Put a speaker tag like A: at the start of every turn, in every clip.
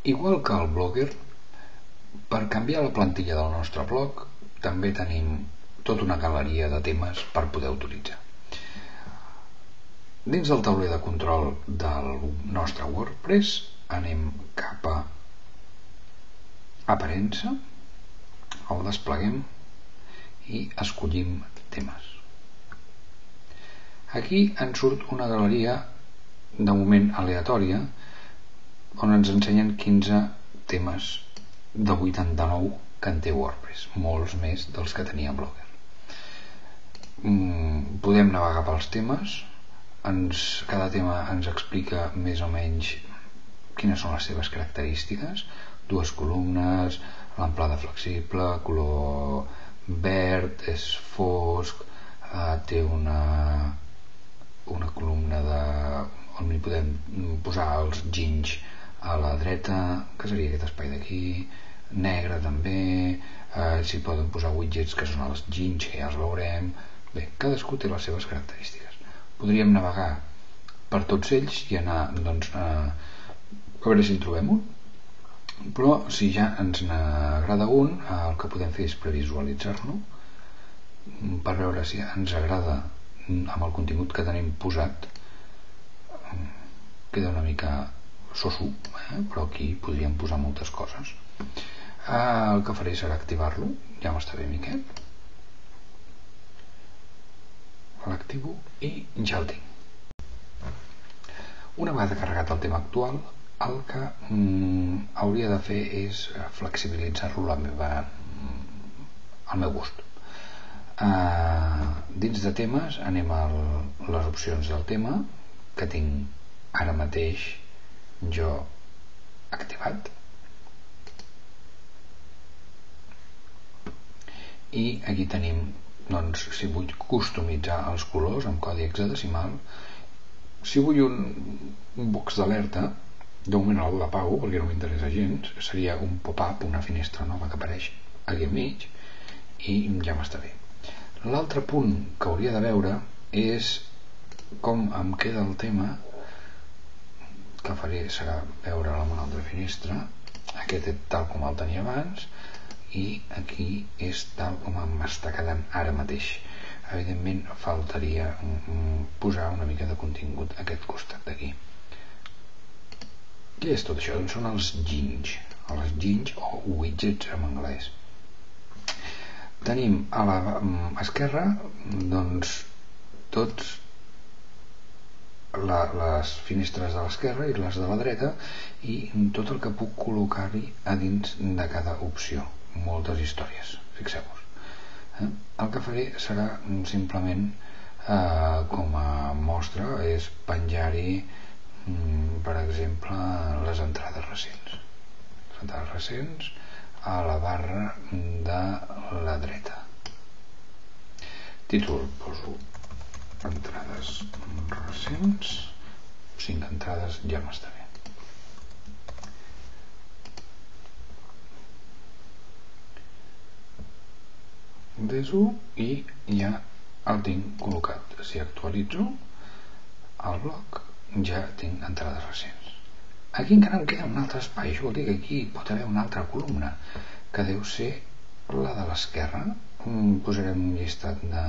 A: Igual que el Blogger, per canviar la plantilla del nostre blog també tenim tota una galeria de temes per poder utilitzar. Dins del tauler de control del nostre WordPress anem cap a aparença, el despleguem i escollim temes. Aquí ens surt una galeria de moment aleatòria on ens ensenyen 15 temes de 89 que en té WordPress, molts més dels que tenia Blogger. Podem navegar pels temes, cada tema ens explica més o menys quines són les seves característiques, 2 columnes, l'amplada flexible, color verd, és fosc, té una columna on hi podem posar els ginys a la dreta, que seria aquest espai d'aquí, negre també, s'hi poden posar widgets que són els ginys, que ja els veurem. Bé, cadascú té les seves característiques. Podríem navegar per tots ells i anar a veure si en trobem un, però si ja ens n'agrada un, el que podem fer és previsualitzar-lo per veure si ens agrada amb el contingut que tenim posat. Queda una mica soso, però aquí podríem posar moltes coses. El que faré serà activar-lo. Ja m'està bé, Miquel. L'activo i ja el tinc. Una vegada carregat el tema actual, el que hauria de fer és flexibilitzar-lo al meu gust. Dins de temes anem a les opcions del tema que tinc ara mateix jo activat, i aquí tenim si vull customitzar els colors amb codi hexadecimal, si vull un box d'alerta, de moment el apago perquè no m'interessa gens, seria un pop-up, una finestra nova que apareix aquí al mig, i ja m'està bé. L'altre punt que hauria de veure és com em queda el tema. Que faré serà veure'l amb una altra finestra. Aquest és tal com el tenia abans i aquí és tal com m'està quedant ara mateix. Evidentment faltaria posar una mica de contingut a aquest costat d'aquí. Què és tot això? Doncs són els ginys o widgets en anglès. Tenim a l'esquerra tots les finestres de l'esquerra i les de la dreta i tot el que puc col·locar-hi a dins de cada opció. Moltes històries, fixeu-vos. El que faré serà simplement com a mostra és penjar-hi per exemple les entrades recents a la barra de la dreta. Títol poso entrades recents, 5 entrades ja m'està bé. Deso i ja el tinc col·locat. Si actualitzo el bloc ja tinc entrades recents. Aquí encara em queda un altre espai, això vol dir que aquí pot haver una altra columna que deu ser la de l'esquerra. Posarem un llistat de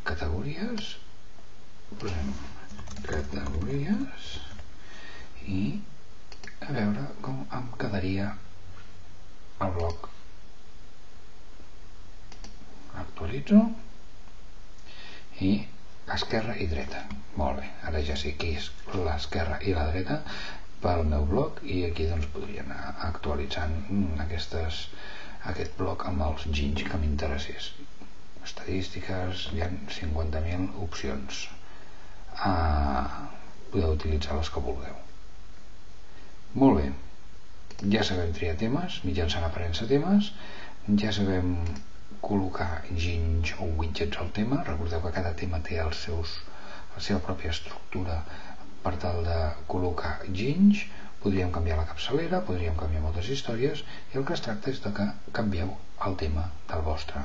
A: categories, posem categories i a veure com em quedaria el bloc. Actualitzo i esquerra i dreta. Molt bé, ara ja sé qui és l'esquerra i la dreta pel meu bloc i aquí podria anar actualitzant aquest bloc amb els ginys que m'interessés. Estadístiques, hi ha 50.000 opcions. Podeu utilitzar les que vulgueu. Molt bé, ja sabem triar temes mitjançant aparença temes, ja sabem col·locar ginys o widgets al tema. Recordeu que cada tema té la seva pròpia estructura per tal de col·locar ginys. Podríem canviar la capçalera, podríem canviar moltes històries i el que es tracta és de que canvieu el tema del vostre